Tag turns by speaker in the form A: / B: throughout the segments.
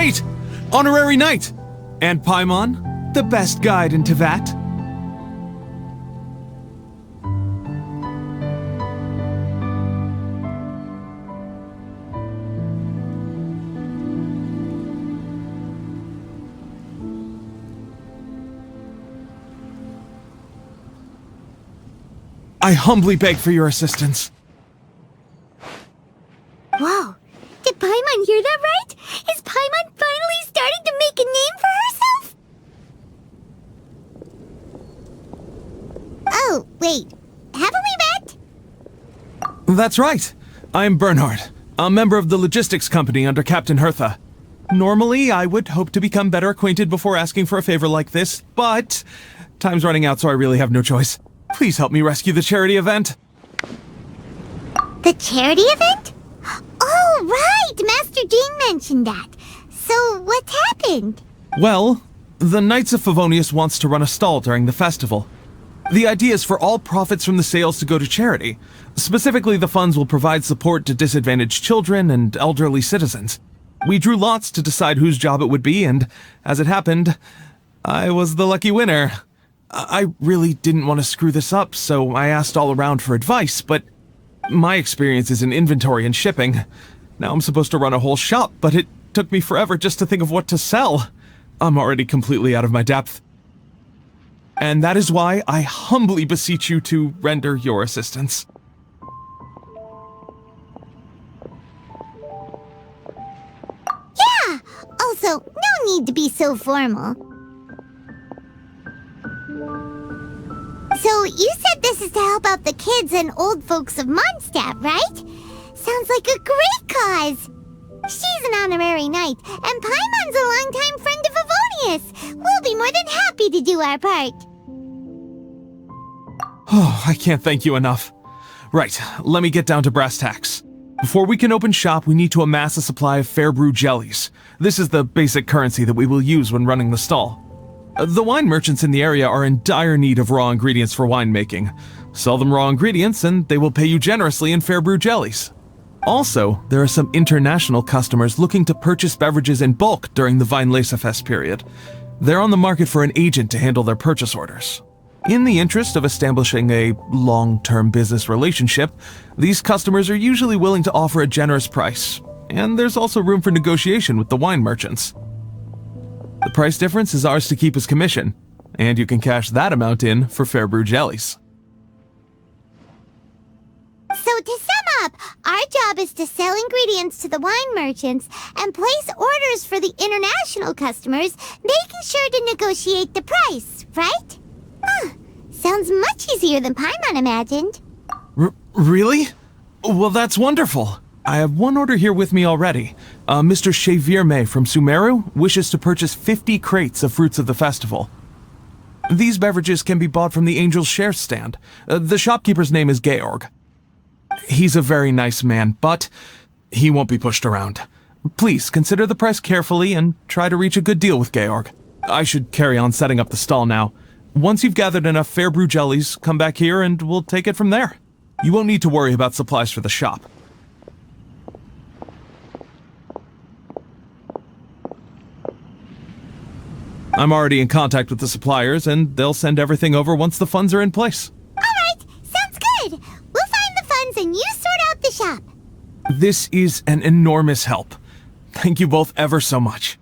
A: Wait! Honorary Knight! And Paimon, the best guide in Tevat. I humbly beg for your assistance.
B: Whoa! Did Paimon hear that right? Is Paimon finally starting to make a name for herself? Oh, wait. Haven't we met?
A: That's right. I'm Bernhard, a member of the logistics company under Captain Hertha. Normally, I would hope to become better acquainted before asking for a favor like this, but time's running out, so I really have no choice. Please help me rescue the charity event.
B: The charity event? Oh, right! Master Jean mentioned that. So, what's happened?
A: Well, the Knights of Favonius wants to run a stall during the festival. The idea is for all profits from the sales to go to charity. Specifically, the funds will provide support to disadvantaged children and elderly citizens. We drew lots to decide whose job it would be, and as it happened, I was the lucky winner. I really didn't want to screw this up, so I asked all around for advice, but my experience is in inventory and shipping. Now I'm supposed to run a whole shop, but it took me forever just to think of what to sell. I'm already completely out of my depth. And that is why I humbly beseech you to render your assistance.
B: Yeah! Also, no need to be so formal. So, you said this is to help out the kids and old folks of Mondstadt, right? Sounds like a great cause! She's an honorary knight, and Paimon's a longtime friend of Favonius. We'll be more than happy to do our part.
A: Oh, I can't thank you enough. Right, let me get down to brass tacks. Before we can open shop, we need to amass a supply of fair brew jellies. This is the basic currency that we will use when running the stall. The wine merchants in the area are in dire need of raw ingredients for winemaking. Sell them raw ingredients and they will pay you generously in fair brew jellies. Also, there are some international customers looking to purchase beverages in bulk during the Weinlesefest period. They're on the market for an agent to handle their purchase orders. In the interest of establishing a long-term business relationship, these customers are usually willing to offer a generous price, and there's also room for negotiation with the wine merchants. The price difference is ours to keep as commission, and you can cash that amount in for fair brew jellies.
B: So to sum up, our job is to sell ingredients to the wine merchants and place orders for the international customers, making sure to negotiate the price, right? Sounds much easier than Paimon imagined.
A: Really? Well, that's wonderful. I have one order here with me already. Mr. Chevirme from Sumeru wishes to purchase 50 crates of fruits of the festival. These beverages can be bought from the Angel's Share stand. The shopkeeper's name is Georg. He's a very nice man, but he won't be pushed around. Please consider the price carefully and try to reach a good deal with Georg. I should carry on setting up the stall now. Once you've gathered enough fair brew jellies, come back here and we'll take it from there. You won't need to worry about supplies for the shop. I'm already in contact with the suppliers, and they'll send everything over once the funds are in place.
B: Alright, sounds good. We'll find the funds and you sort out the shop.
A: This is an enormous help. Thank you both ever so much.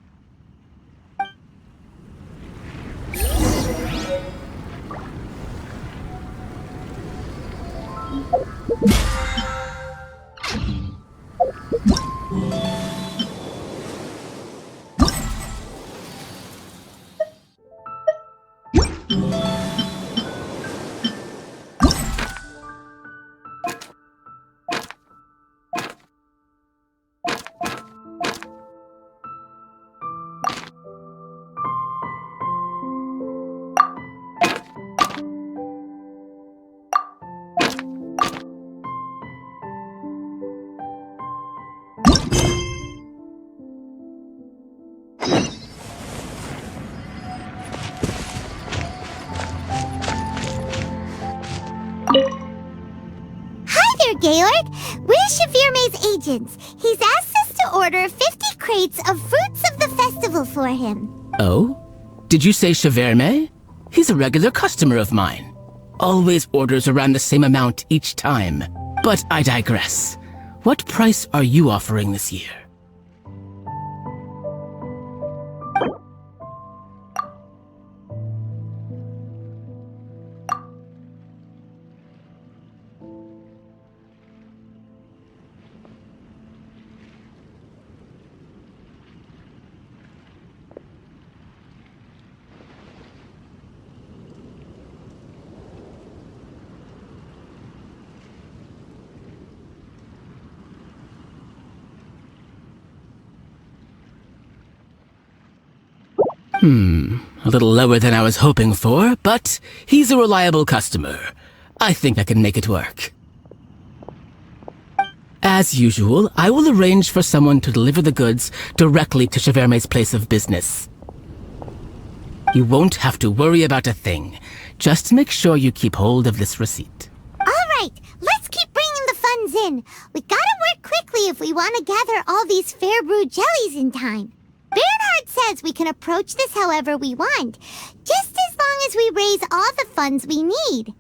B: Hi there, Georg. We're Chevirme's agents. He's asked us to order 50 crates of fruits of the a festival for him.
C: Oh? Did you say Shaverme? He's a regular customer of mine. Always orders around the same amount each time. But I digress. What price are you offering this year? A little lower than I was hoping for, but he's a reliable customer. I think I can make it work. As usual, I will arrange for someone to deliver the goods directly to Shaverme's place of business. You won't have to worry about a thing. Just make sure you keep hold of this receipt.
B: All right, let's keep bringing the funds in. We gotta work quickly if we want to gather all these fair brew jellies in time. Bernhard says we can approach this however we want, just as long as we raise all the funds we need.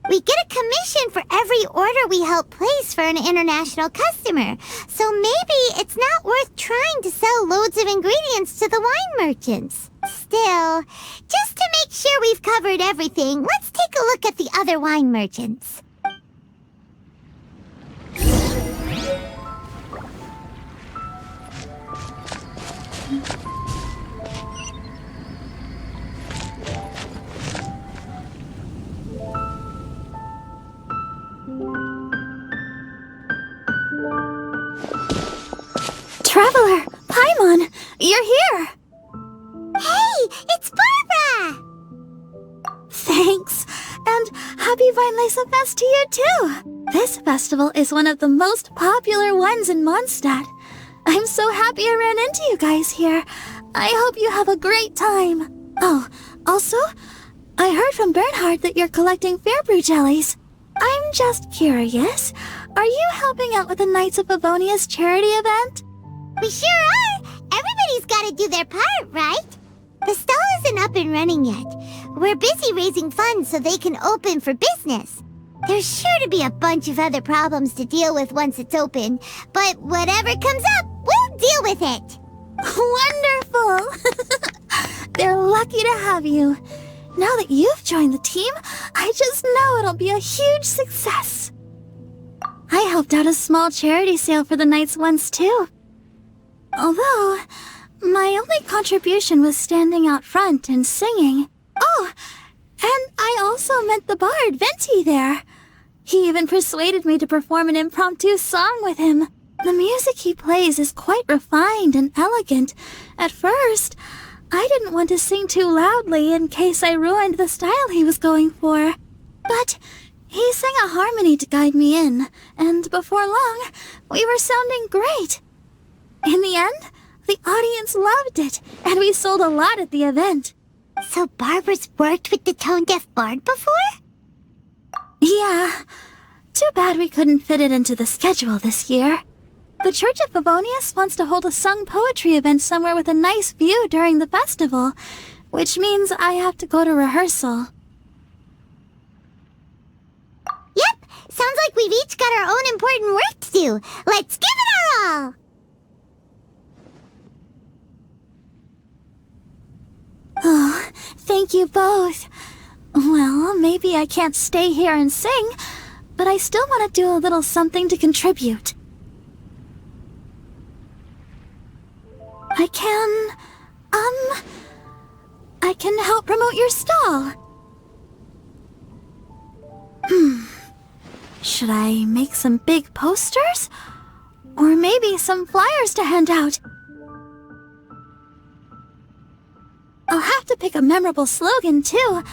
B: We get a commission for every order we help place for an international customer, so maybe it's not worth trying to sell loads of ingredients to the wine merchants. Still, just to make sure we've covered everything, let's take a look at the other wine merchants.
D: Traveler, Paimon, you're here!
B: Hey, it's Barbara!
D: Thanks, and happy Weinlesefest to you too! This festival is one of the most popular ones in Mondstadt. I'm so happy I ran into you guys here. I hope you have a great time. Oh, also, I heard from Bernhard that you're collecting Fairbrew jellies. I'm just curious, are you helping out with the Knights of Favonia's charity event?
B: We sure are! Everybody's gotta do their part, right? The stall isn't up and running yet. We're busy raising funds so they can open for business. There's sure to be a bunch of other problems to deal with once it's open, but whatever comes up, we'll deal with it.
D: Wonderful! They're lucky to have you. Now that you've joined the team, I just know it'll be a huge success. I helped out a small charity sale for the Knights once too. Although, my only contribution was standing out front and singing. Oh, and I also met the bard, Venti, there. He even persuaded me to perform an impromptu song with him. The music he plays is quite refined and elegant. At first, I didn't want to sing too loudly in case I ruined the style he was going for. But he sang a harmony to guide me in, and before long, we were sounding great. In the end, the audience loved it, and we sold a lot at the event.
B: So Barbara's worked with the tone-deaf bard before?
D: Yeah. Too bad we couldn't fit it into the schedule this year. The Church of Favonius wants to hold a sung poetry event somewhere with a nice view during the festival, which means I have to go to rehearsal.
B: Yep, sounds like we've each got our own important work to do. Let's give it our all!
D: Oh, thank you both. Well, maybe I can't stay here and sing, but I still want to do a little something to contribute. I can help promote your stall. Should I make some big posters? Or maybe some flyers to hand out? I'll have to pick a memorable slogan, too.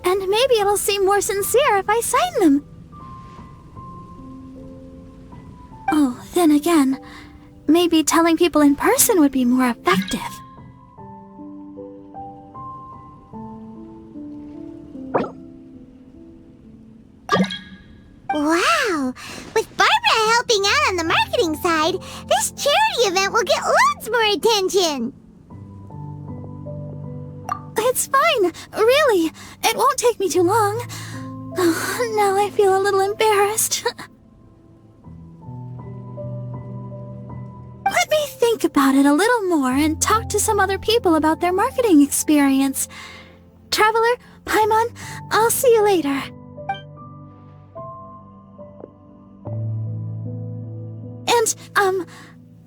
D: And maybe it'll seem more sincere if I sign them. Oh, then again, maybe telling people in person would be more effective.
B: Wow! With Barbara helping out on the marketing side, this charity event will get loads more attention!
D: It's fine, really. It won't take me too long. Oh, now I feel a little embarrassed. Let me think about it a little more and talk to some other people about their marketing experience. Traveler, Paimon, I'll see you later. And,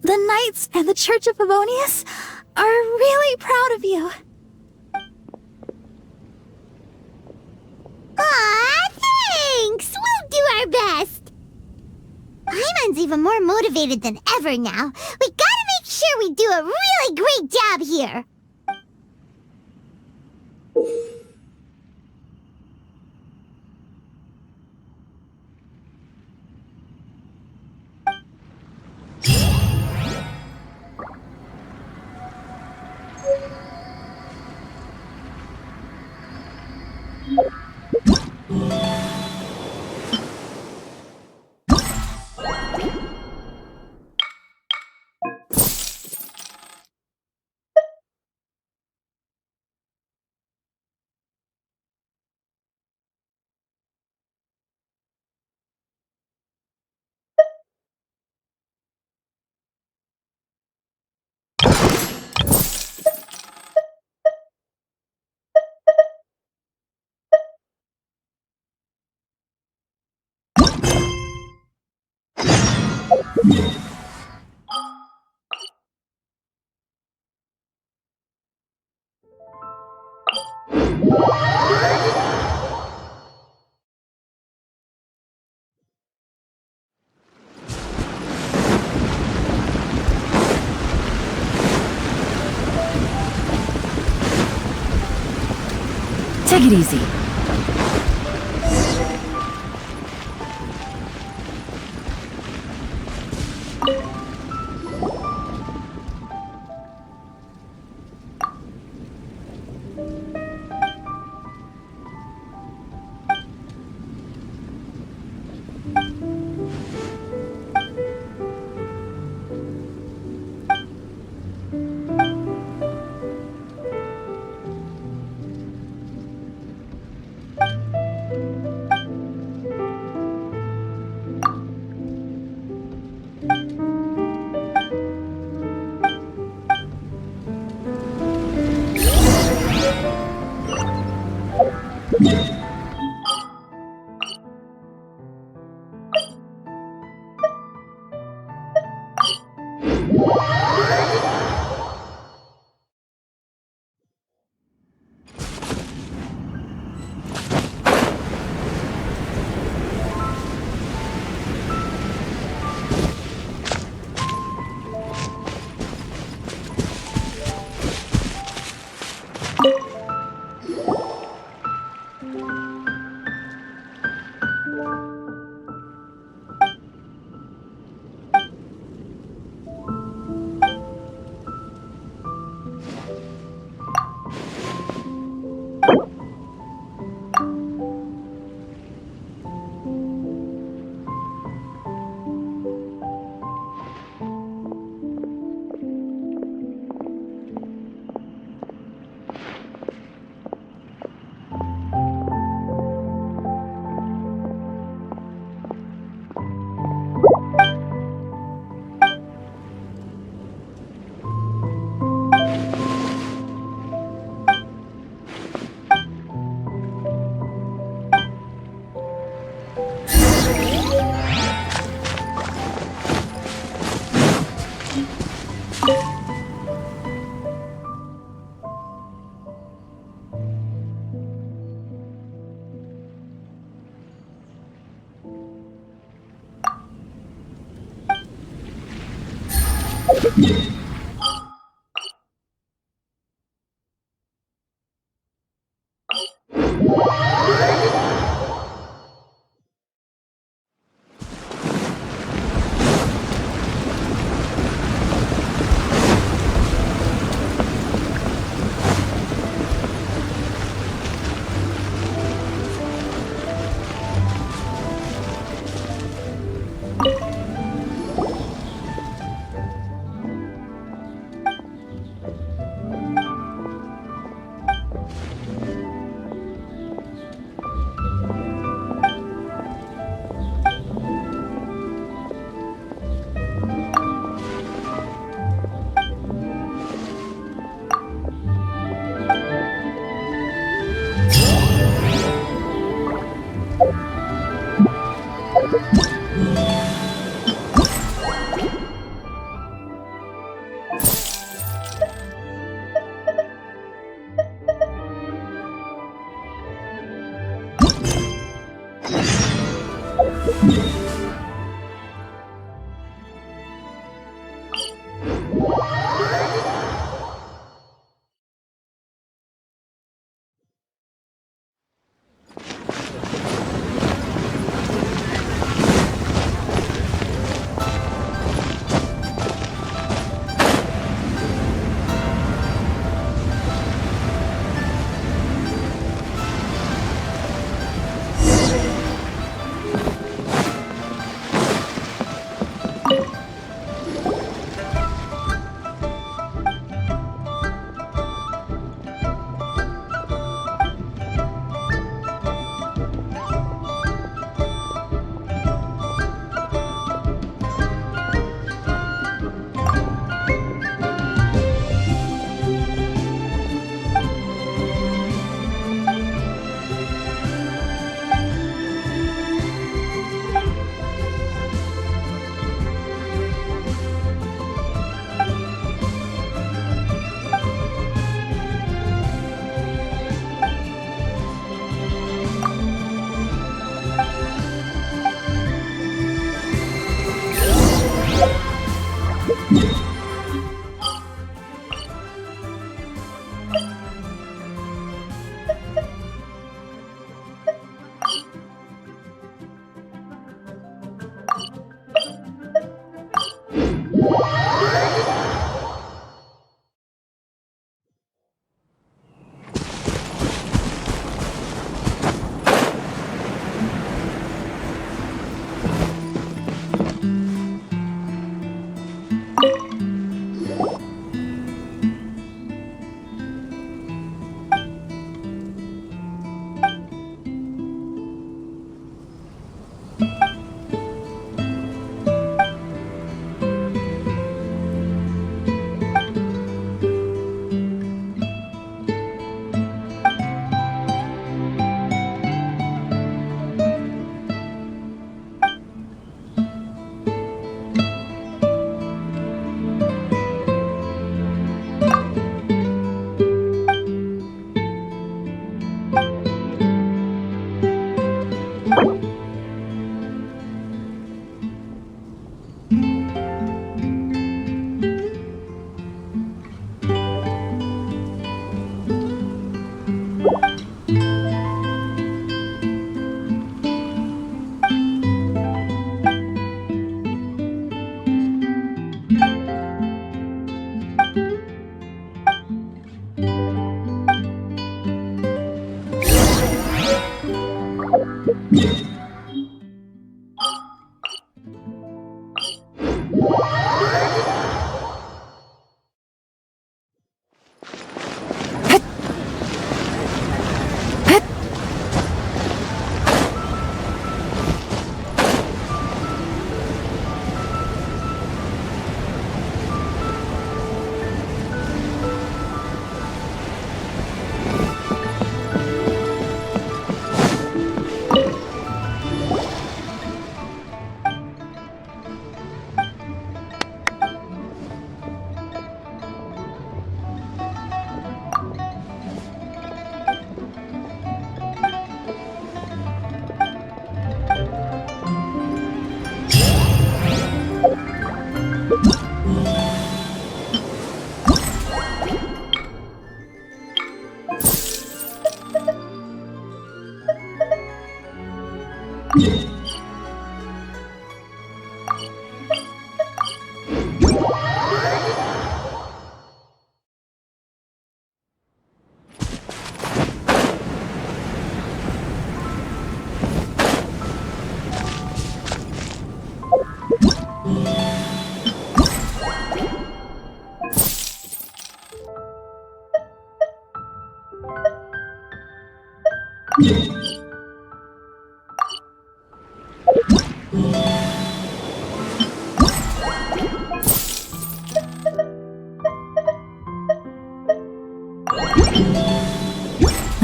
D: the Knights and the Church of Favonius are really proud of you.
B: Aw, thanks! We'll do our best! Paimon's even more motivated than ever now. We gotta make sure we do a really great job here!
E: Take it easy.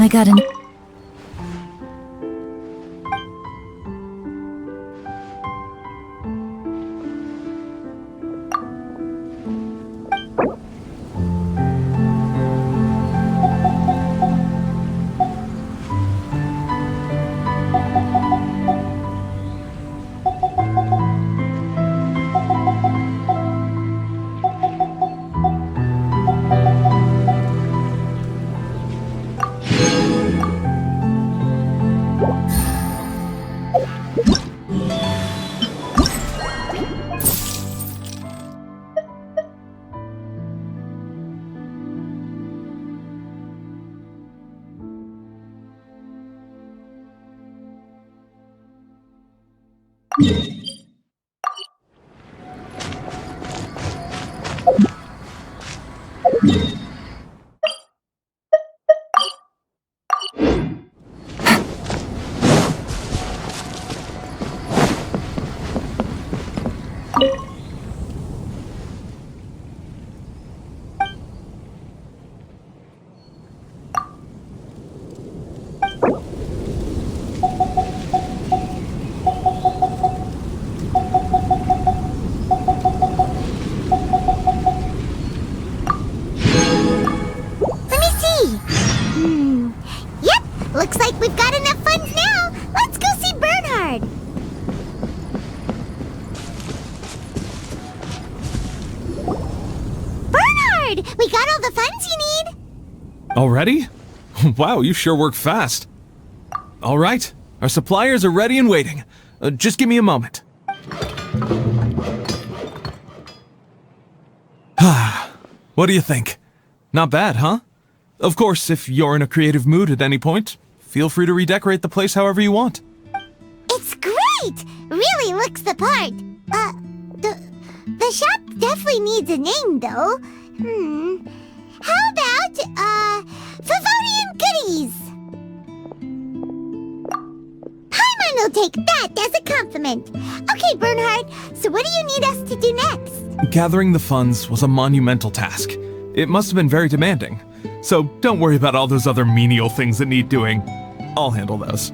D: I got an...
B: Let me see. Yep, looks like we've got enough funds now. Let's go see Bernhard. Bernhard, we got all the funds you need.
A: Already? Wow, you sure work fast. All right, our suppliers are ready and waiting. Just give me a moment. What do you think? Not bad, huh? Of course, if you're in a creative mood at any point, feel free to redecorate the place however you want.
B: It's great! Really looks the part. The shop definitely needs a name, though. How about, Favonian Goodies? Paimon will take that as a compliment. Okay, Bernhard, so what do you need us to do next?
A: Gathering the funds was a monumental task. It must have been very demanding. So don't worry about all those other menial things that need doing. I'll handle those.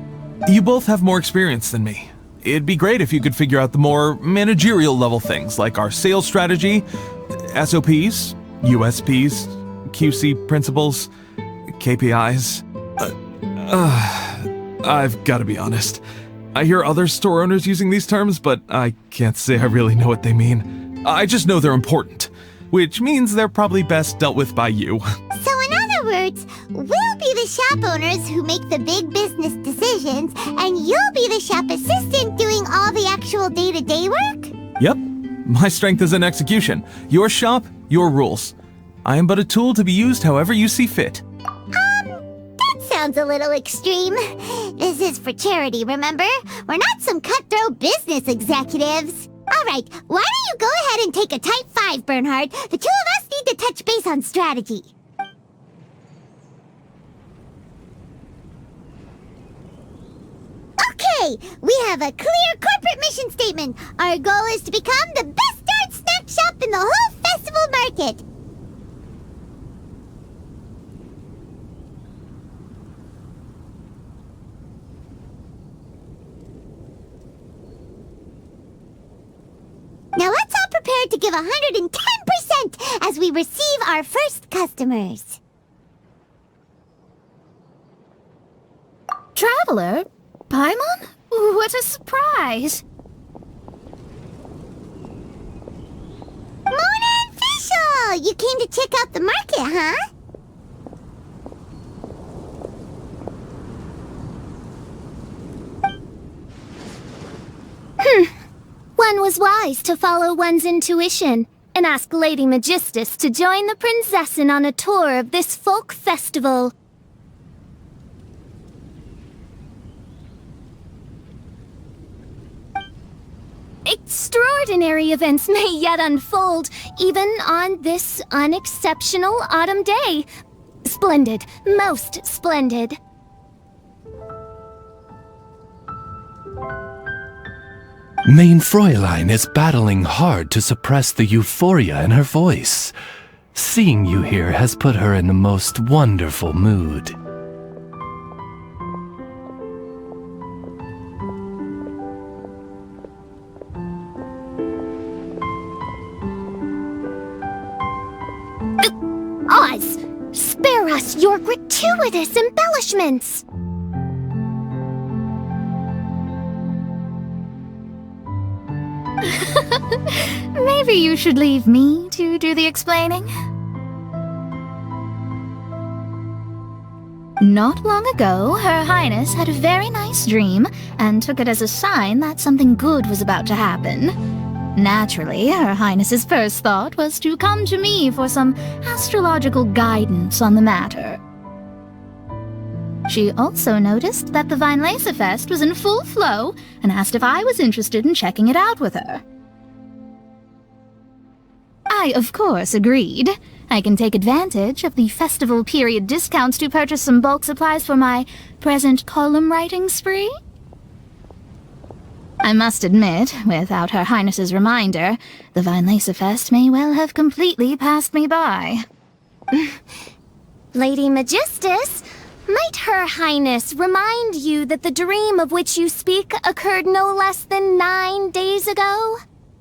A: You both have more experience than me. It'd be great if you could figure out the more managerial level things like our sales strategy, SOPs, USPs, QC principles, KPIs. I've got to be honest. I hear other store owners using these terms, but I can't say I really know what they mean. I just know they're important, which means they're probably best dealt with by you.
B: So in other words, we'll be the shop owners who make the big business decisions, and you'll be the shop assistant doing all the actual day-to-day work?
A: Yep. My strength is in execution. Your shop, your rules. I am but a tool to be used however you see fit.
B: That sounds a little extreme. This is for charity, remember? We're not some cutthroat business executives. All right, why don't you go ahead and take a type 5, Bernhard? The two of us need to touch base on strategy. Okay, we have a clear corporate mission statement. Our goal is to become the best art snack shop in the whole festival market. Now let's all prepare to give 110% as we receive our first customers.
D: Traveler? Paimon? What a surprise!
B: Mona and Fischl! You came to check out the market, huh?
D: One was wise to follow one's intuition and ask Lady Magistus to join the Prinzessin on a tour of this folk festival. Extraordinary events may yet unfold, even on this unexceptional autumn day. Splendid, most splendid.
E: Mein Fräulein is battling hard to suppress the euphoria in her voice. Seeing you here has put her in the most wonderful mood.
D: Oz, spare us your gratuitous embellishments! Maybe you should leave me to do the explaining. Not long ago, Her Highness had a very nice dream and took it as a sign that something good was about to happen. Naturally, Her Highness's first thought was to come to me for some astrological guidance on the matter. She also noticed that the Weinlesefest was in full flow and asked if I was interested in checking it out with her. I, of course, agreed. I can take advantage of the festival period discounts to purchase some bulk supplies for my present column writing spree. I must admit, without Her Highness's reminder, the Weinlesefest may well have completely passed me by.
B: Lady Magistus, might Her Highness remind you that the dream of which you speak occurred no less than 9 days ago?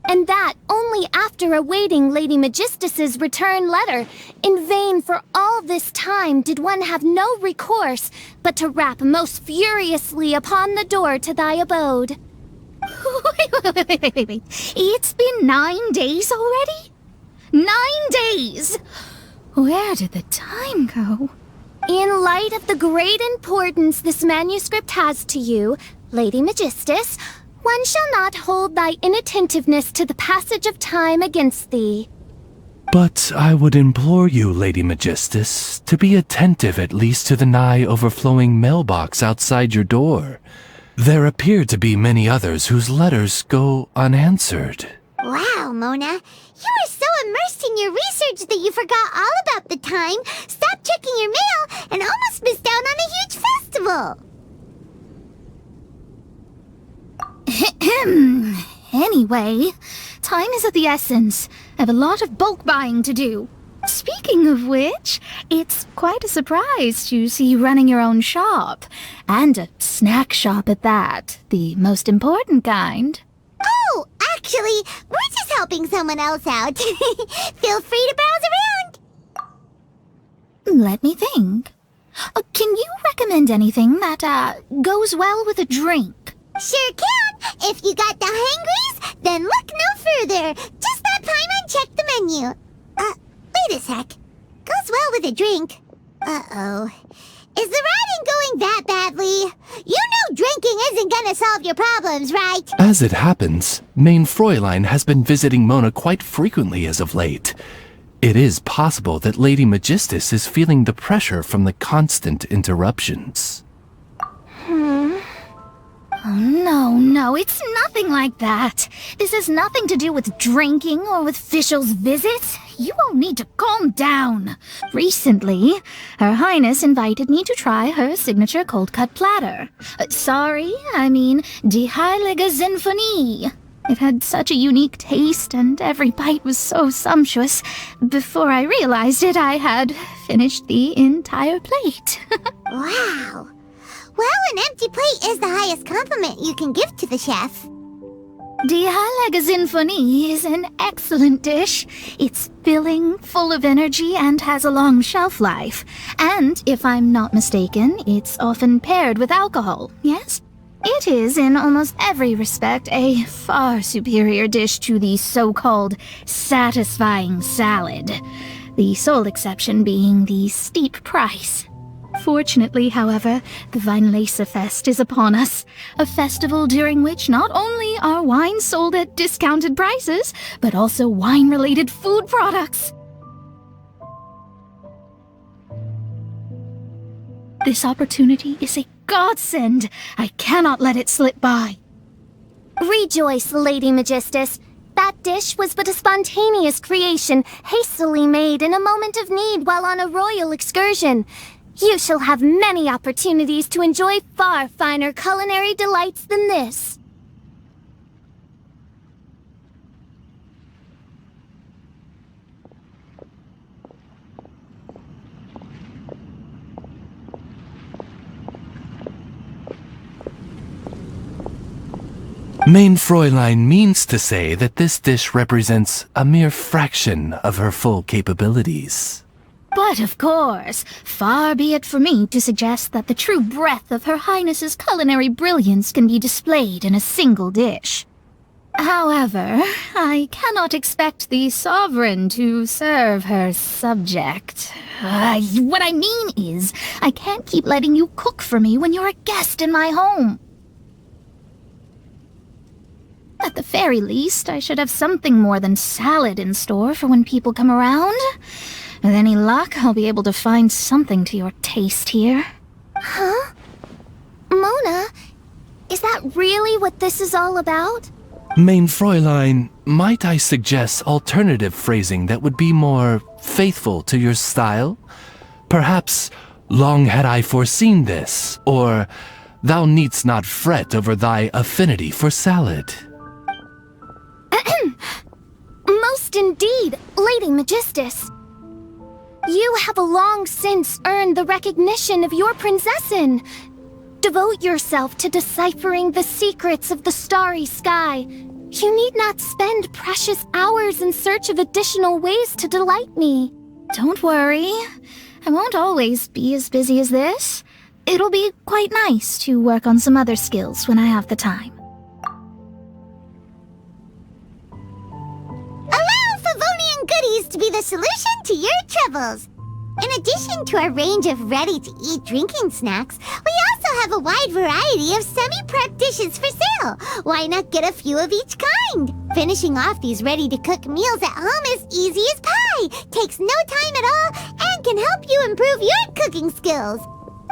B: And that only after awaiting Lady Magistus's return letter. In vain for all this time did one have no recourse but to rap most furiously upon the door to thy abode.
D: Wait. It's been 9 days already? 9 days! Where did the time go?
B: In light of the great importance this manuscript has to you, Lady Magistus, one shall not hold thy inattentiveness to the passage of time against thee.
E: But I would implore you, Lady Magistus, to be attentive at least to the nigh overflowing mailbox outside your door. There appear to be many others whose letters go unanswered.
B: Wow, Mona. You were so immersed in your research that you forgot all about the time, stopped checking your mail, and almost missed out on a huge festival.
D: Anyway, time is of the essence. I have a lot of bulk buying to do. Speaking of which, it's quite a surprise to see you running your own shop. And a snack shop at that. The most important kind.
B: Oh, actually, we're just helping someone else out. Feel free to browse around.
D: Let me think. Can you recommend anything that, goes well with a drink?
B: Sure can. If you got the hangries, then look no further. Just stop by and check the menu. Wait a sec. Goes well with a drink. Uh-oh. Is the writing going that badly? You know drinking isn't gonna solve your problems, right?
E: As it happens, Main Fräulein has been visiting Mona quite frequently as of late. It is possible that Lady Magistus is feeling the pressure from the constant interruptions.
D: Oh, no, it's nothing like that. This has nothing to do with drinking or with officials' visits. You all need to calm down. Recently, Her Highness invited me to try her signature cold-cut platter. Die Heilige Sinfonie. It had such a unique taste, and every bite was so sumptuous. Before I realized it, I had finished the entire plate.
B: Wow. Well, an empty plate is the highest compliment you can give to the chef.
D: Die Heilige Sinfonie is an excellent dish. It's filling, full of energy, and has a long shelf life. And, if I'm not mistaken, it's often paired with alcohol, yes? It is, in almost every respect, a far superior dish to the so-called satisfying salad. The sole exception being the steep price. Fortunately, however, the Weinlesefest is upon us, a festival during which not only are wines sold at discounted prices, but also wine-related food products. This opportunity is a godsend. I cannot let it slip by.
B: Rejoice, Lady Magistus. That dish was but a spontaneous creation, hastily made in a moment of need while on a royal excursion. You shall have many opportunities to enjoy far finer culinary delights than this.
E: Main Fräulein means to say that this dish represents a mere fraction of her full capabilities.
D: But of course, far be it for me to suggest that the true breadth of Her Highness's culinary brilliance can be displayed in a single dish. However, I cannot expect the sovereign to serve her subject. What I mean is, I can't keep letting you cook for me when you're a guest in my home. At the very least, I should have something more than salad in store for when people come around. With any luck, I'll be able to find something to your taste here.
B: Huh?
D: that really what this is all about?
E: Mein Fräulein, might I suggest alternative phrasing that would be more faithful to your style? Perhaps, long had I foreseen this, or thou needst not fret over thy affinity for salad.
D: Most indeed, Lady Magistus. You have long since earned the recognition of your prinzessin. Devote yourself to deciphering the secrets of the starry sky. You need not spend precious hours in search of additional ways to delight me.
F: Don't worry. I won't always be as busy as this. It'll be quite nice to work on some other skills when I have the time.
B: Allow Favonian goodies to be the solution to your troubles. In addition to our range of ready-to-eat drinking snacks, we also have a wide variety of semi-prep dishes for sale. Why not get a few of each kind? Finishing off these ready-to-cook meals at home is easy as pie, takes no time at all, and can help you improve your cooking skills.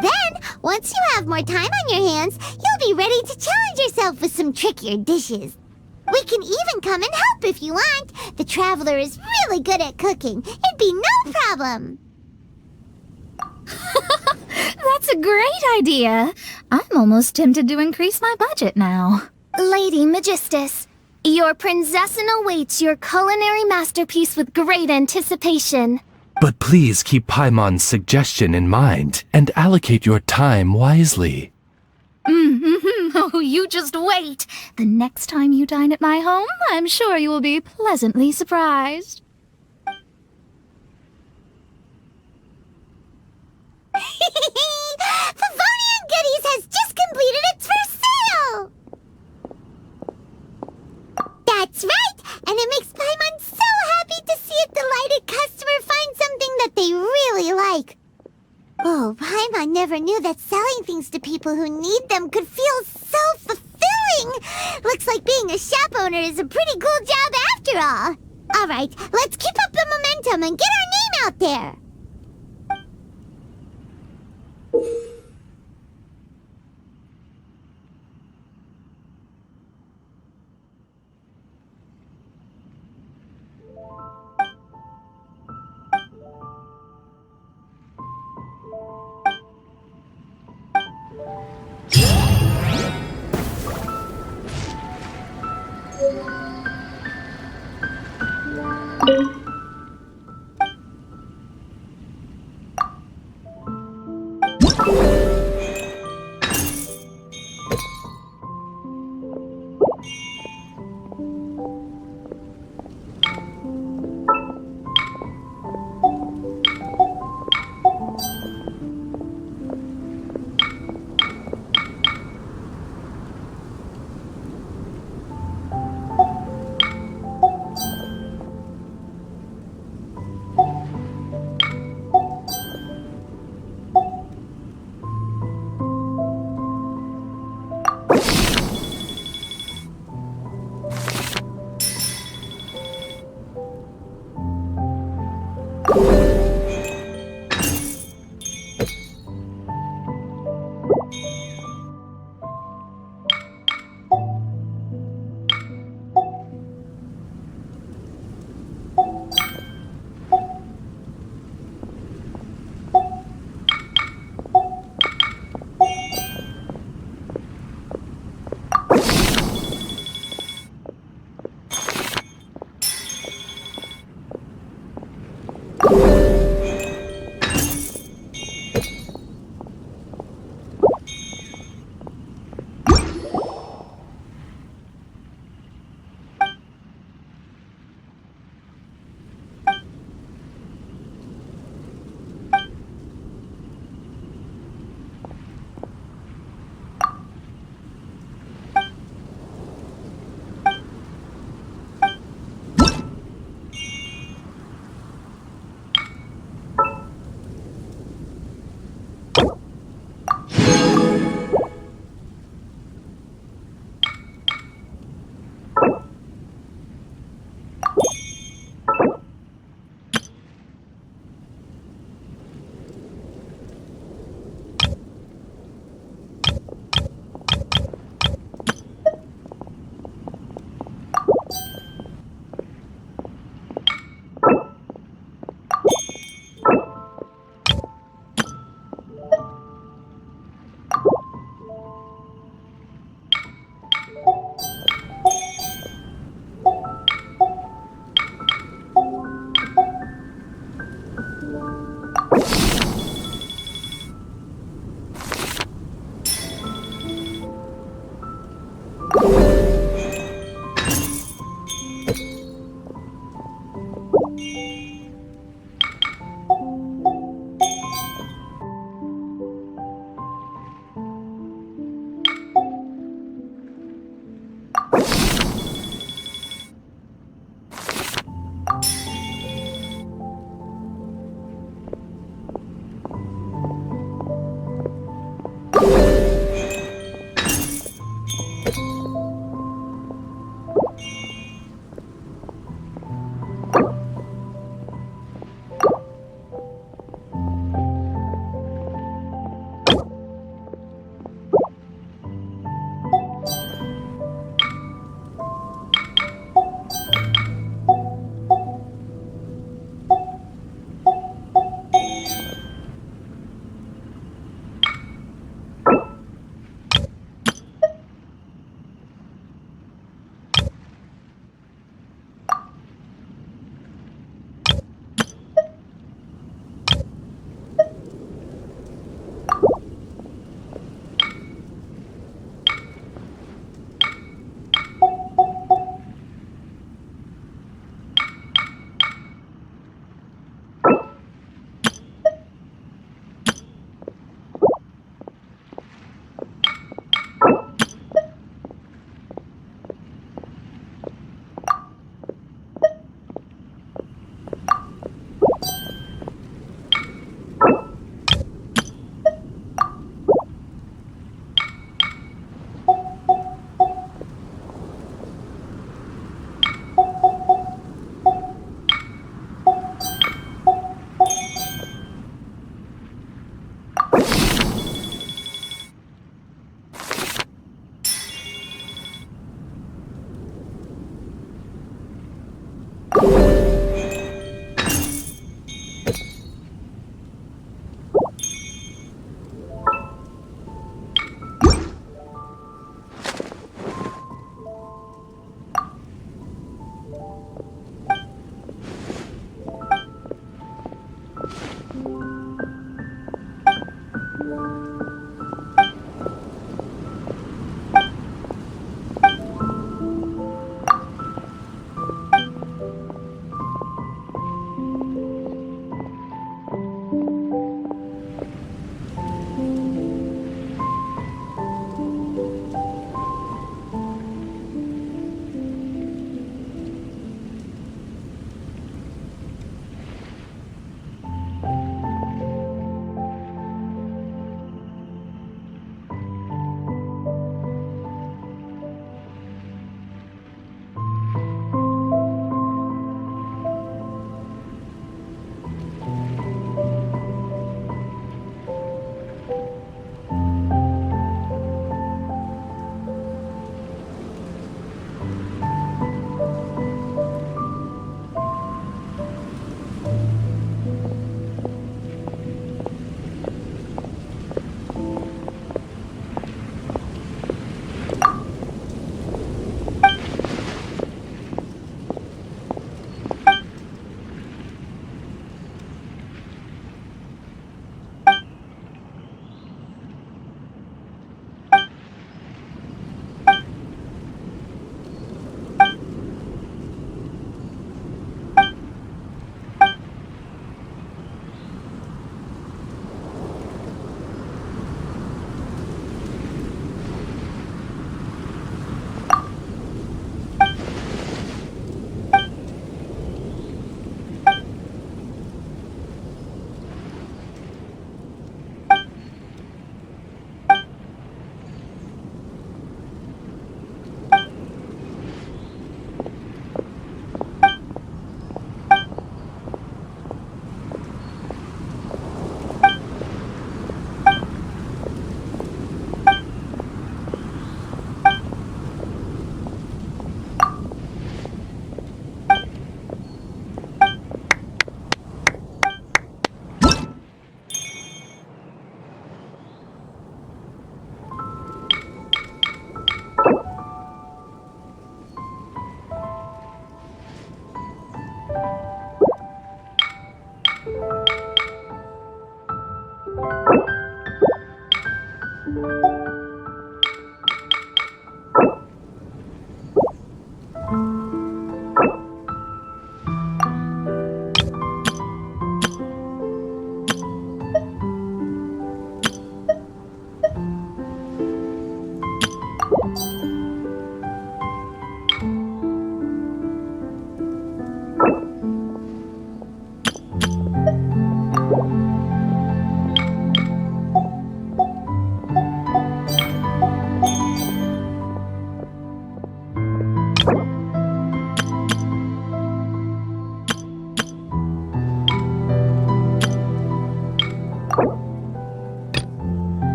B: Then, once you have more time on your hands, you'll be ready to challenge yourself with some trickier dishes. We can even come and help if you want. The Traveler is really good at cooking. It'd be no problem.
F: That's a great idea. I'm almost tempted to increase my budget now.
D: Lady Magistus, your prinzessin awaits your culinary masterpiece with great anticipation.
E: But please keep Paimon's suggestion in mind and allocate your time wisely.
F: Oh, you just wait. The next time you dine at my home, I'm sure you will be pleasantly surprised.
B: Favonian Goodies has just completed its first sale! That's right! And it makes Paimon so happy to see a delighted customer find something that they really like. Oh, Paimon never knew that selling things to people who need them could feel so fulfilling! Looks like being a shop owner is a pretty cool job after all! Alright, let's keep up the momentum and get our name out there!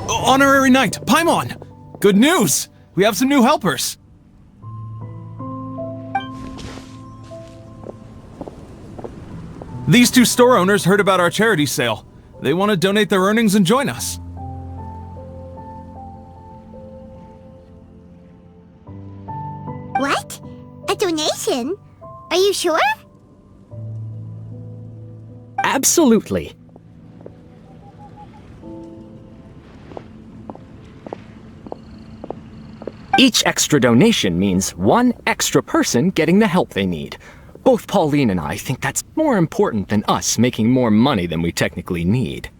A: Honorary Knight, Paimon! Good news! We have some new helpers! These two store owners heard about our charity sale. They want to donate their earnings and join us.
B: What? A donation? Are you sure?
G: Absolutely. Each extra donation means one extra person getting the help they need. Both Pauline and I think that's more important than us making more money than we technically need.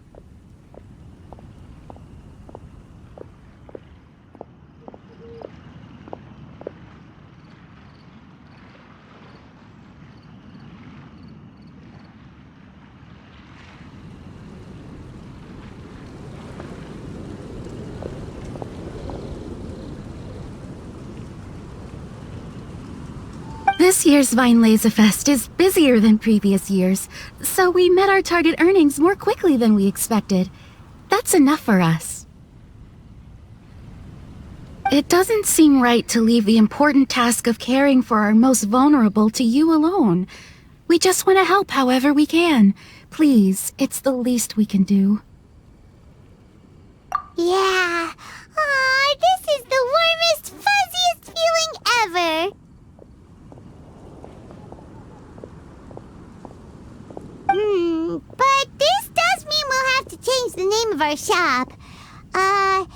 H: This year's Weinlesefest is busier than previous years, so we met our target earnings more quickly than we expected. That's enough for us. It doesn't seem right to leave the important task of caring for our most vulnerable to you alone. We just want to help however we can. Please, it's the least we can do.
B: Yeah. Aw, this is the warmest, fuzziest feeling ever. But this does mean we'll have to change the name of our shop. How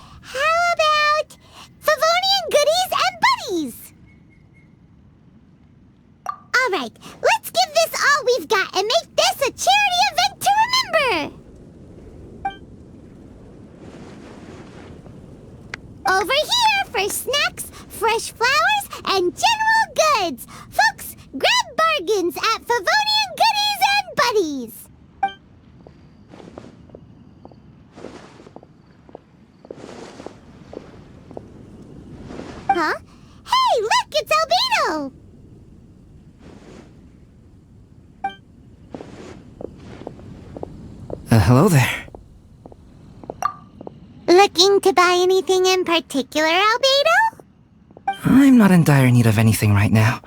B: about Favonian Goodies and Buddies? Alright, let's give this all we've got and make this a charity event to remember! Over here for snacks, fresh flowers, and general goods! Folks, grab bargains at Favonian Goodies and Buddies! Huh? Hey, look, it's Albedo!
I: Hello there.
B: Looking to buy anything in particular, Albedo?
I: I'm not in dire need of anything right now.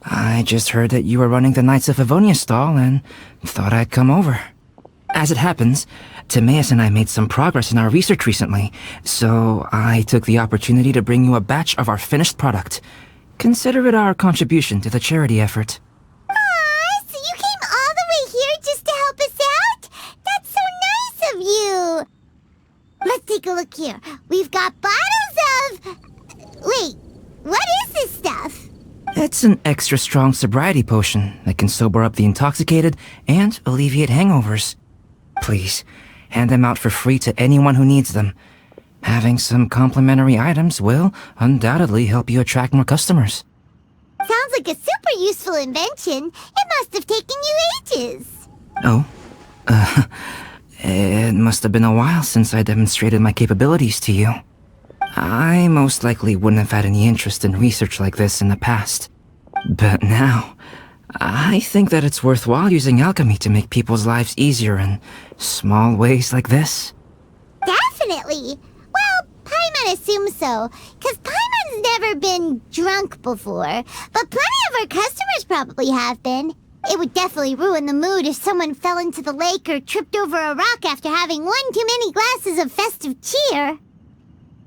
I: I just heard that you were running the Knights of Avonia stall and thought I'd come over. As it happens, Timaeus and I made some progress in our research recently, so I took the opportunity to bring you a batch of our finished product. Consider it our contribution to the charity effort.
B: Aw, so you came all the way here just to help us out? That's so nice of you! Let's take a look here. We've got bottles of... Wait, what is this stuff?
I: It's an extra strong sobriety potion that can sober up the intoxicated and alleviate hangovers. Please, hand them out for free to anyone who needs them. Having some complimentary items will undoubtedly help you attract more customers.
B: Sounds like a super useful invention. It must have taken you ages.
I: Oh? It must have been a while since I demonstrated my capabilities to you. I most likely wouldn't have had any interest in research like this in the past. But now, I think that it's worthwhile using alchemy to make people's lives easier in small ways like this.
B: Definitely. Well, Paimon assumes so, because Paimon's never been drunk before, but plenty of our customers probably have been. It would definitely ruin the mood if someone fell into the lake or tripped over a rock after having one too many glasses of festive cheer.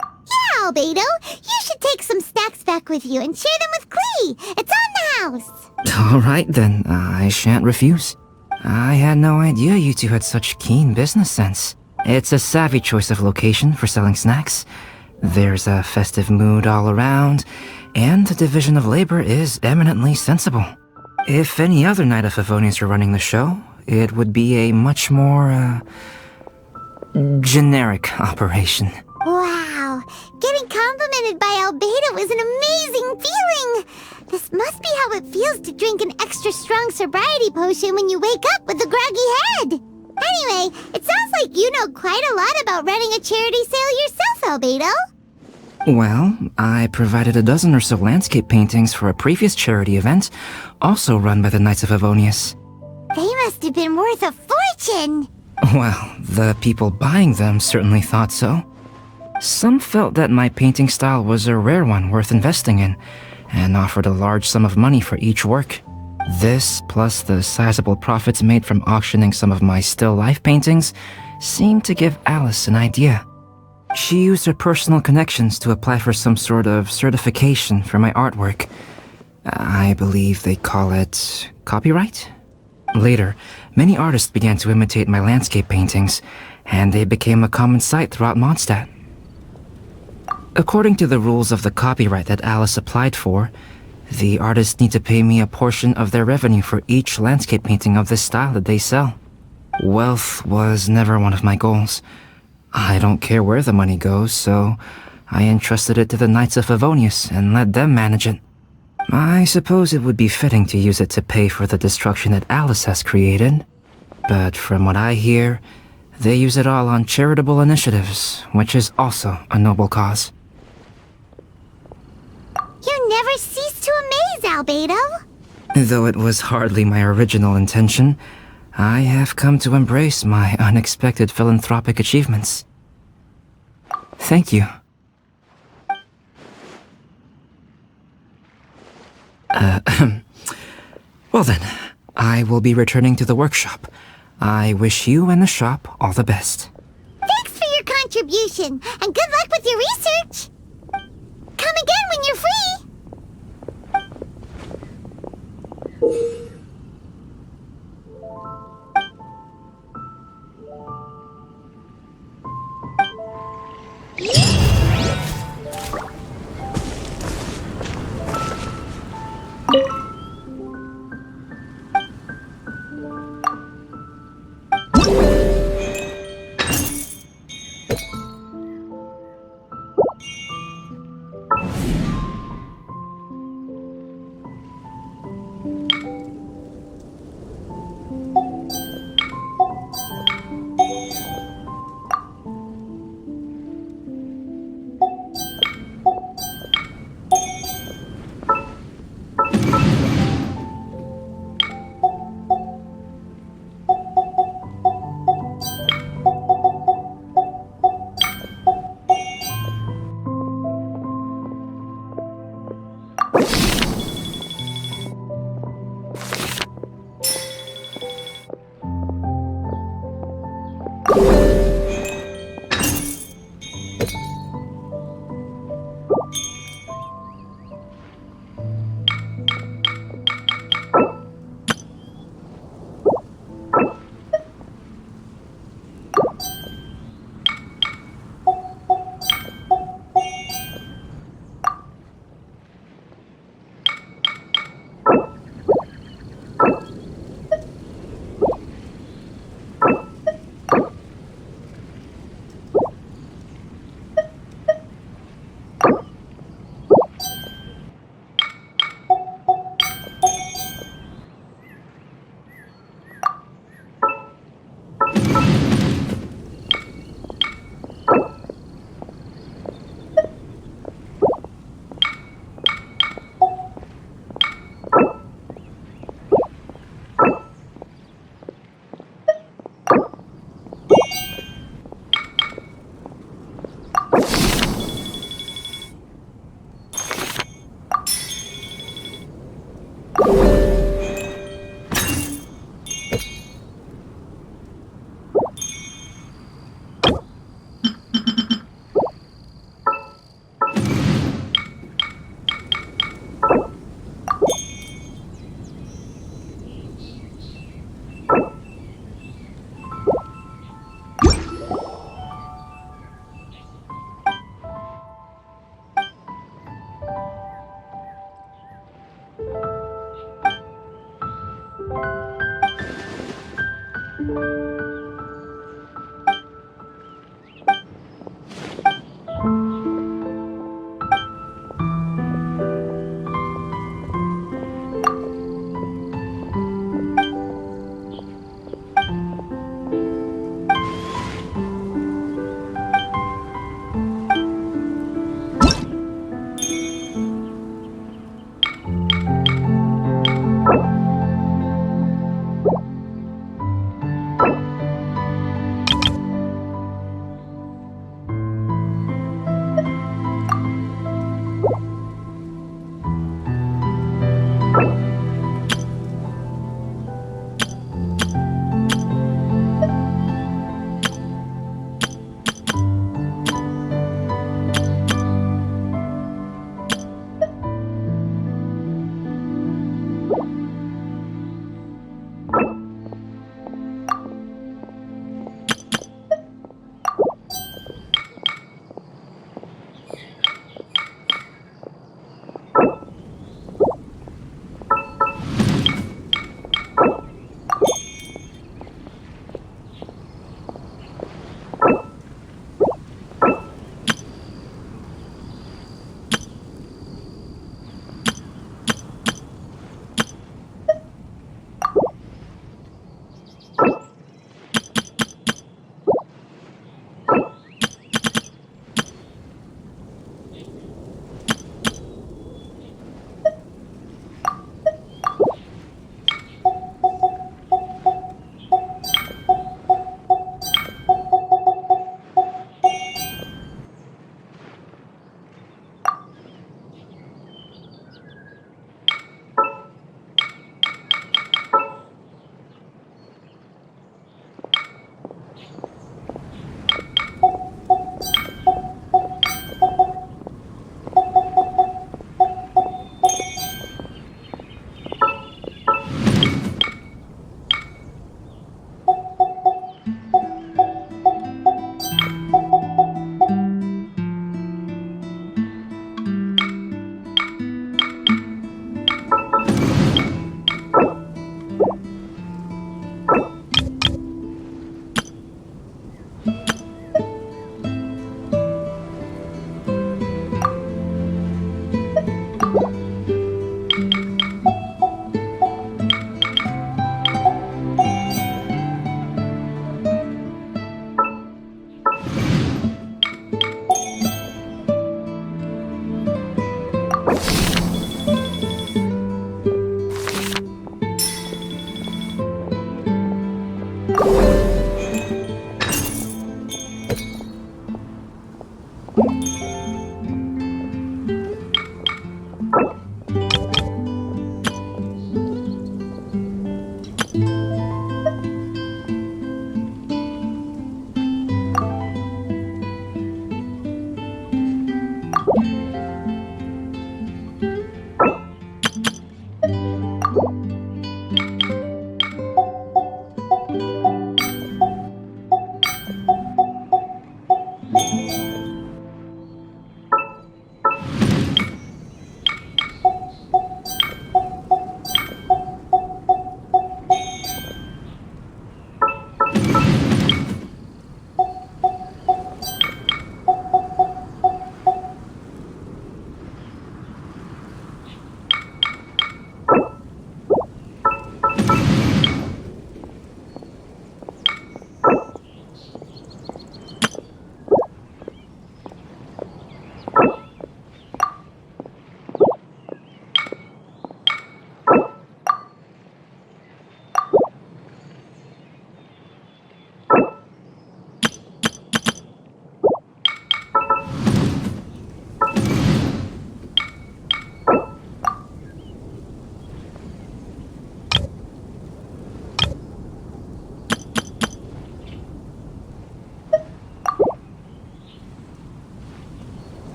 B: Yeah, Albedo, you should take some snacks back with you and share them with Klee. It's on the house.
I: Alright then, I shan't refuse. I had no idea you two had such keen business sense. It's a savvy choice of location for selling snacks. There's a festive mood all around, and the division of labor is eminently sensible. If any other Knight of Favonius were running the show, it would be a much more, generic operation.
B: Wow, getting complimented by Albedo is an amazing feeling. This must be how it feels to drink an extra strong sobriety potion when you wake up with a groggy head. Anyway, it sounds like you know quite a lot about running a charity sale yourself, Albedo.
I: Well, I provided a dozen or so landscape paintings for a previous charity event, also run by the Knights of Favonius.
B: They must have been worth a fortune.
I: Well, the people buying them certainly thought so. Some felt that my painting style was a rare one worth investing in, and offered a large sum of money for each work. This, plus the sizable profits made from auctioning some of my still life paintings, seemed to give Alice an idea. She used her personal connections to apply for some sort of certification for my artwork. I believe they call it copyright? Later, many artists began to imitate my landscape paintings, and they became a common sight throughout Mondstadt. According to the rules of the copyright that Alice applied for, the artists need to pay me a portion of their revenue for each landscape painting of this style that they sell. Wealth was never one of my goals. I don't care where the money goes, so I entrusted it to the Knights of Favonius and let them manage it. I suppose it would be fitting to use it to pay for the destruction that Alice has created. But from what I hear, they use it all on charitable initiatives, which is also a noble cause.
B: You never cease to amaze, Albedo.
I: Though it was hardly my original intention, I have come to embrace my unexpected philanthropic achievements. Thank you. Well then, I will be returning to the workshop. I wish you and the shop all the best.
B: Thanks for your contribution, and good luck with your research. Come again when you're free.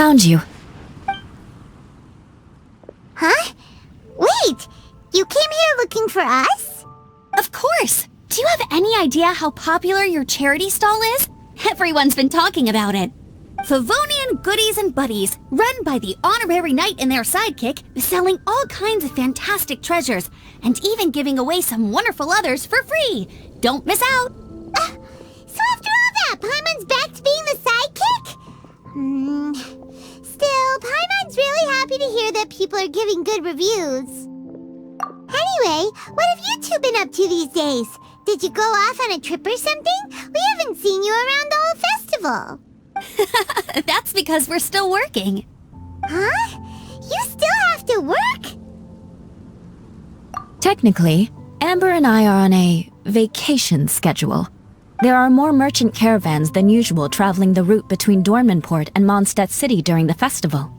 H: found you.
B: Huh? Wait! You came here looking for us?
J: Of course! Do you have any idea how popular your charity stall is? Everyone's been talking about it. Favonian Goodies and Buddies, run by the honorary knight and their sidekick, is selling all kinds of fantastic treasures, and even giving away some wonderful others for free. Don't miss out!
B: So after all that, Paimon's back to being the sidekick? Still, Paimon's really happy to hear that people are giving good reviews. Anyway, what have you two been up to these days? Did you go off on a trip or something? We haven't seen you around the whole festival.
J: That's because we're still working.
B: Huh? You still have to work?
K: Technically, Amber and I are on a vacation schedule. There are more merchant caravans than usual traveling the route between Dormanport and Mondstadt City during the festival.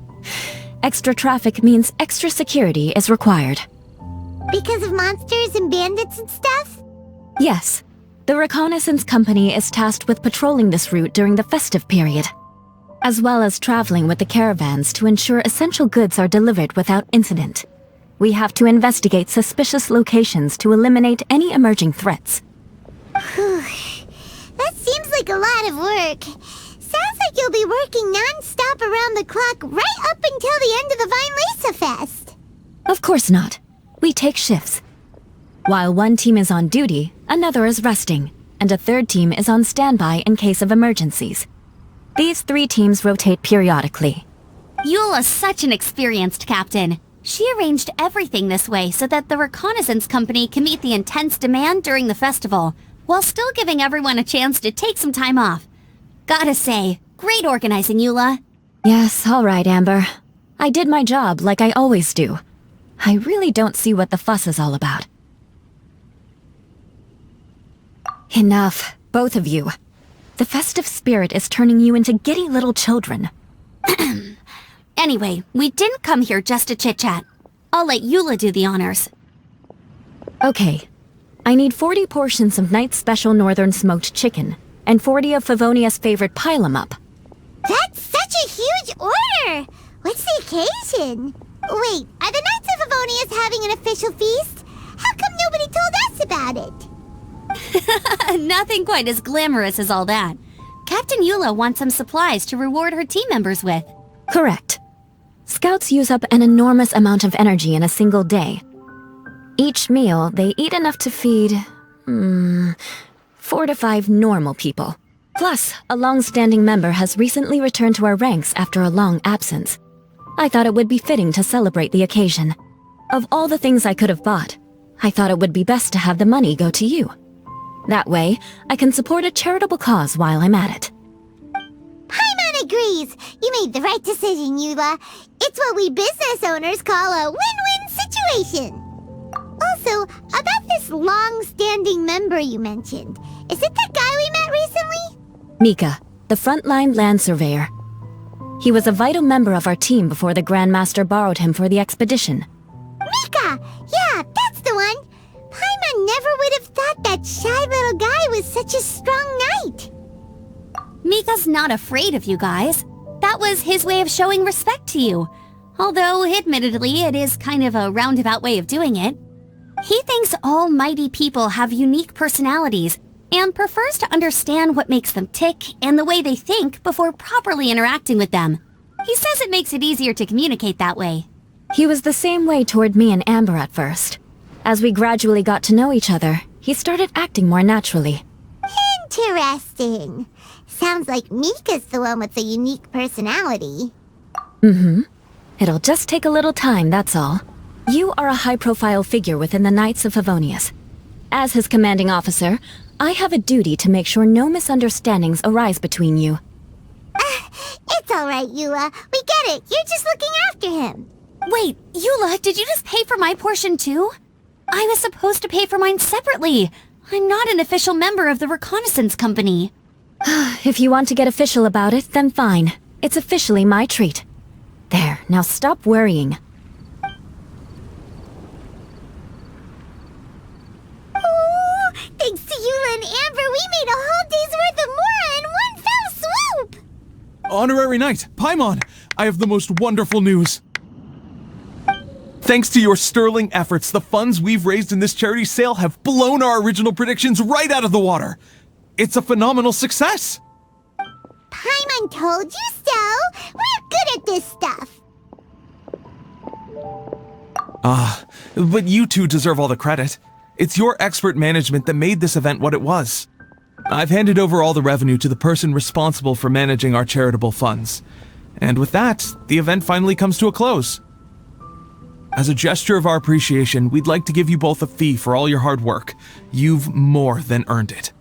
K: Extra traffic means extra security is required.
B: Because of monsters and bandits and stuff?
K: Yes. The reconnaissance company is tasked with patrolling this route during the festive period, as well as traveling with the caravans to ensure essential goods are delivered without incident. We have to investigate suspicious locations to eliminate any emerging threats.
B: That seems like a lot of work. Sounds like you'll be working non-stop around the clock right up until the end of the Weinlesefest.
K: Of course not. We take shifts. While one team is on duty, another is resting, and a third team is on standby in case of emergencies. These 3 teams rotate periodically.
J: Eula's such an experienced captain. She arranged everything this way so that the reconnaissance company can meet the intense demand during the festival, while still giving everyone a chance to take some time off. Gotta say, great organizing, Eula.
K: Yes, all right, Amber. I did my job like I always do. I really don't see what the fuss is all about. Enough, both of you. The festive spirit is turning you into giddy little children.
J: Anyway, we didn't come here just to chit-chat. I'll let Eula do the honors.
K: Okay. I need 40 portions of Knight's Special Northern Smoked Chicken, and 40 of Favonia's favorite pile-em-up.
B: That's such a huge order! What's the occasion? Wait, are the Knights of Favonius having an official feast? How come nobody told us about it?
J: Nothing quite as glamorous as all that. Captain Eula wants some supplies to reward her team members with.
K: Correct. Scouts use up an enormous amount of energy in a single day. Each meal, they eat enough to feed, 4 to 5 normal people. Plus, a long-standing member has recently returned to our ranks after a long absence. I thought it would be fitting to celebrate the occasion. Of all the things I could have bought, I thought it would be best to have the money go to you. That way, I can support a charitable cause while I'm at it.
B: Paimon agrees! You made the right decision, Eula. It's what we business owners call a win-win situation. Also, about this long-standing member you mentioned, is it the guy we met recently?
K: Mika, the frontline land surveyor. He was a vital member of our team before the Grandmaster borrowed him for the expedition.
B: Mika! Yeah, that's the one! Paimon never would have thought that shy little guy was such a strong knight.
J: Mika's not afraid of you guys. That was his way of showing respect to you. Although, admittedly, it is kind of a roundabout way of doing it. He thinks all mighty people have unique personalities and prefers to understand what makes them tick and the way they think before properly interacting with them. He says it makes it easier to communicate that way.
K: He was the same way toward me and Amber at first. As we gradually got to know each other, he started acting more naturally.
B: Interesting. Sounds like Mika's the one with the unique personality.
K: It'll just take a little time, that's all. You are a high-profile figure within the Knights of Favonius. As his commanding officer, I have a duty to make sure no misunderstandings arise between you.
B: It's alright, Eula. We get it. You're just looking after him.
J: Wait, Eula, did you just pay for my portion too? I was supposed to pay for mine separately. I'm not an official member of the reconnaissance company.
K: If you want to get official about it, then fine. It's officially my treat. There, now stop worrying.
B: Ooh, thanks to Eula and Amber, we made a whole day's worth of Mora in one fell swoop!
A: Honorary Knight, Paimon! I have the most wonderful news. Thanks to your sterling efforts, the funds we've raised in this charity sale have blown our original predictions right out of the water. It's a phenomenal success.
B: Paimon told you so. We're good at this stuff.
A: But you two deserve all the credit. It's your expert management that made this event what it was. I've handed over all the revenue to the person responsible for managing our charitable funds. And with that, the event finally comes to a close. As a gesture of our appreciation, we'd like to give you both a fee for all your hard work. You've more than earned it.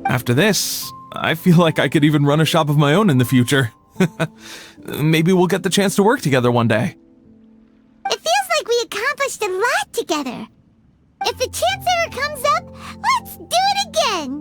A: After this, I feel like I could even run a shop of my own in the future. Maybe we'll get the chance to work together one day.
B: It feels like we accomplished a lot together. If the chance ever comes up, let's do it again.